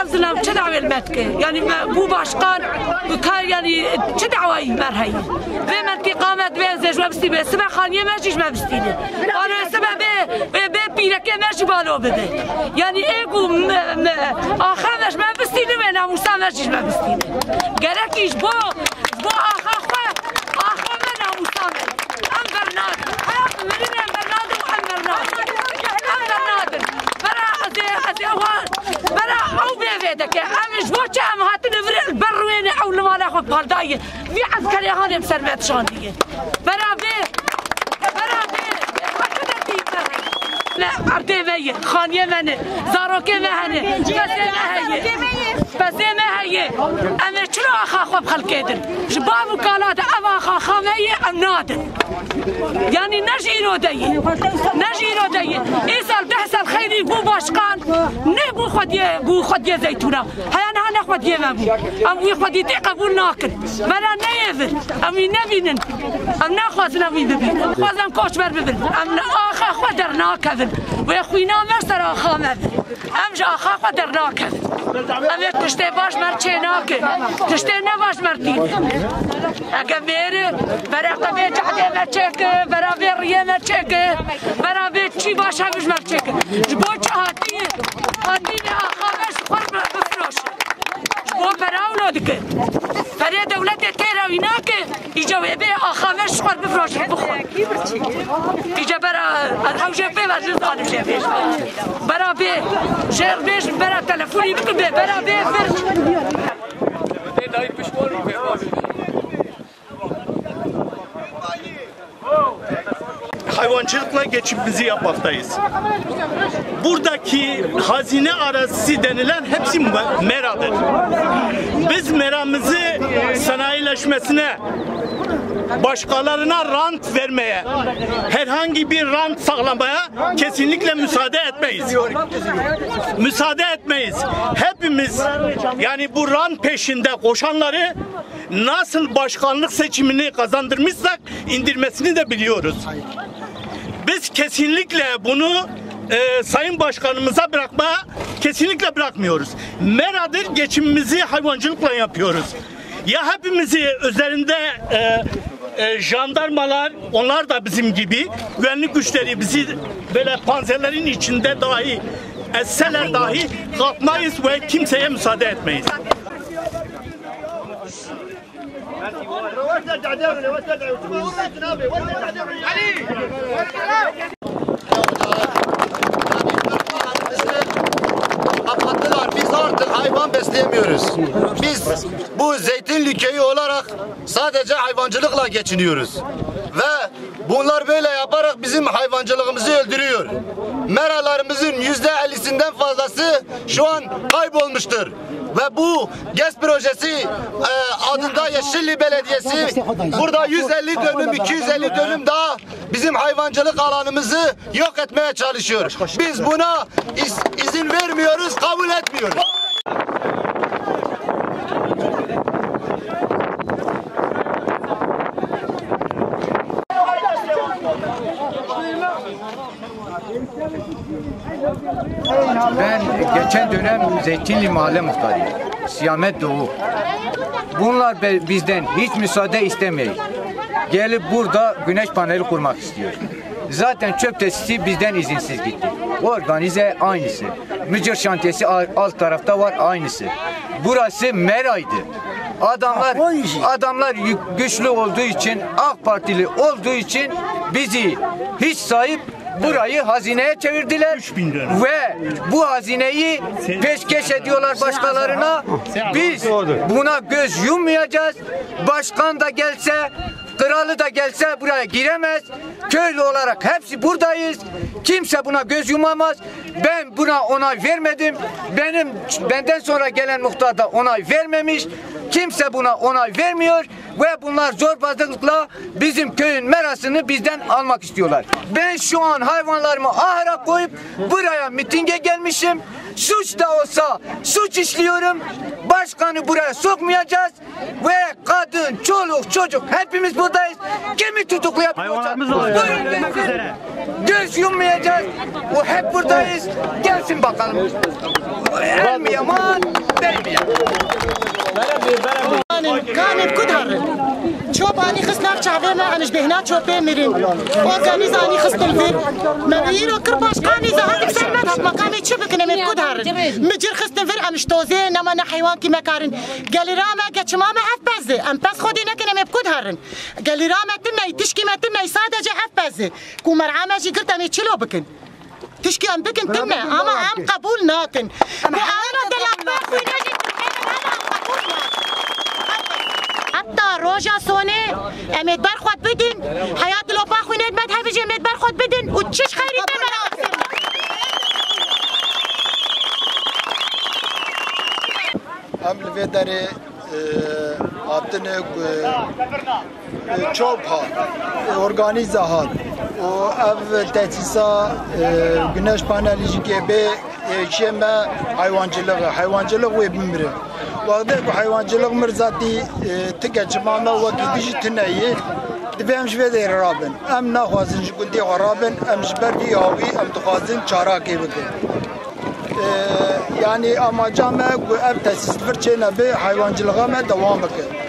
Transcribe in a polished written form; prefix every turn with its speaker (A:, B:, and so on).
A: أبزلام چه دعوی المتکه یعنی بو باشقان کار یعنی چه دعوی مرهی به من کی قامت بزش و بستی به سبع خانیه ماشیش مبستینه آره سبع به پیرکه ماشی بالو بده یعنی ایگو آخرش مبستینه و ناموسا ماشیش مبستینه گرکیش با آخر من ناموسا من ام برناد حیات مرین ام برناد و ام برناد برا او بيدك امش بوچه هم هات نفر بروين او لما خو بالداي في عسكري هانم سرمت شانديه برا لا ارتي مي خانيه من زاروكي مهنه بس ما هي انا شنو اخاف بخلكيدن جباب وكالات ابا خاميه ام نادر يعني نجيرو دي اسال تحصل خيري بو باشقان نبو خديه زيتونه هيا انا خديه ما بو ام خديه قبول ناكل بلا نيفر ام نبينن ام ناخذ نبي ببين خذن كوش بر ببين ام اخا خدرنا كذن ويخوينا مرسر اخا مذ امجا اخا خدرنا كذن ام تشتي باش مرچيناك تشتي نباش مرتين اگه میره برای قبیل جهده مرچکه برای ویریه مرچکه برای چی باشه همش مرچکه جبو چه هاتیه آخرش خور بفروش جبو برای اولادکه برای دولت تیره وینا که ایجا به آخرش خور بفروش بخور ایجا برای الحوجه بی و زنانم شفیش برای بی شهر بیش برای تلفونی بکن بی برای بی
B: Hayvancılıkla geçimimizi yapmaktayız. Buradaki hazine arazisi denilen hepsi meradır. Biz meramızı sanayileşmesine, başkalarına rant vermeye, herhangi bir rant sağlamaya kesinlikle müsaade etmeyiz. Müsaade etmeyiz. Hepimiz yani bu rant peşinde koşanları nasıl başkanlık seçimini kazandırmışsak indirmesini de biliyoruz. Biz kesinlikle bunu Sayın Başkanımıza bırakmaya kesinlikle bırakmıyoruz. Meradır, geçimimizi hayvancılıkla yapıyoruz. Ya hepimizi üzerinde jandarmalar, onlar da bizim gibi güvenlik güçleri bizi böyle panzerlerin içinde dahi etseler dahi kalkmayız ve kimseye müsaade etmeyiz.
C: Kapattılar. Biz artık hayvan besleyemiyoruz. Biz bu Zeytinli köyü olarak sadece hayvancılıkla geçiniyoruz. Ve bunlar böyle yaparak bizim hayvancılığımızı öldürüyor. Meralarımızın %50'sinden fazlası şu an kaybolmuştur. Ve bu GES projesi adında Yeşilli Belediyesi burada 150 dönüm, 250 dönüm daha bizim hayvancılık alanımızı yok etmeye çalışıyor. Biz buna izin vermiyoruz, kabul etmiyoruz.
D: Ben geçen dönem Zeytinli Mahalle Muhtarıyım. Siyamet Doğu. Bunlar bizden hiç müsaade istemeyiz. Gelip burada güneş paneli kurmak istiyor. Zaten çöp tesisi bizden izinsiz gitti. Organize aynısı. Mücir şantiyesi alt tarafta var aynısı. Burası meraydı. Adamlar güçlü olduğu için, AK Partili olduğu için bizi hiç sahip burayı hazineye çevirdiler ve bu hazineyi peşkeş ediyorlar başkalarına. Biz buna göz yummayacağız. Başkan da gelse, kralı da gelse buraya giremez. Köylü olarak hepsi buradayız. Kimse buna göz yumamaz. Ben buna onay vermedim. Benden sonra gelen muhtar da onay vermemiş. Kimse buna onay vermiyor ve bunlar zorbazlıkla bizim köyün merasını bizden almak istiyorlar. Ben şu an hayvanlarımı ahıra koyup buraya mitinge gelmişim. Suç da olsa suç işliyorum. Başkanı buraya sokmayacağız ve kadın, çoluk, çocuk hepimiz buradayız. Kimi tutuklayıp
E: Hayvanlarımız var.
D: Buyurun gelsin. Göz yummayacağız. O hep buradayız. Gelsin bakalım. El mi yaman, bel mi yaman?
F: كانت كدهر شوف اني خصنا شعبي ما انش بهنا شوف ميرين اورجانيز اني خصنا الفير ما بيرو كرباش قاني زهر سلمت ما كان يشبك انا من كدهر مجر خصنا الفير انش توزي نما حيوان كي مكارن قال لي راما قالت ما عف بزه ام بس خدي نكنا من كدهر قال لي راما تنا تشكي ما تنا صادجه عف بزه كومر عما جي قلت اني تشلو بكن تشكي ام بكن تنا اما ام قبول ناكن انا دلعت حتى روجا سوني امد برخوت بدن حياة لو باخوينت مذهب جي امد برخوت بدن وتشش خيري تمر
G: ام لفداري اتنه چوب ها اورگانیزه ها و اف تاسیسا güneş paneli gibi şema hayvancılık ve bimri وقتی که حیوانچیلق مرزاتی تکه چمامه وکی بیشی تنهی دفعم شویده رابن ام نخوازن شکلتی رابن ام شبردی آوی ام تخوازن چاراکی بکن یعنی اما جامعه که اب تاسیس فرچه نبی حیوانچیلقه دوام بکن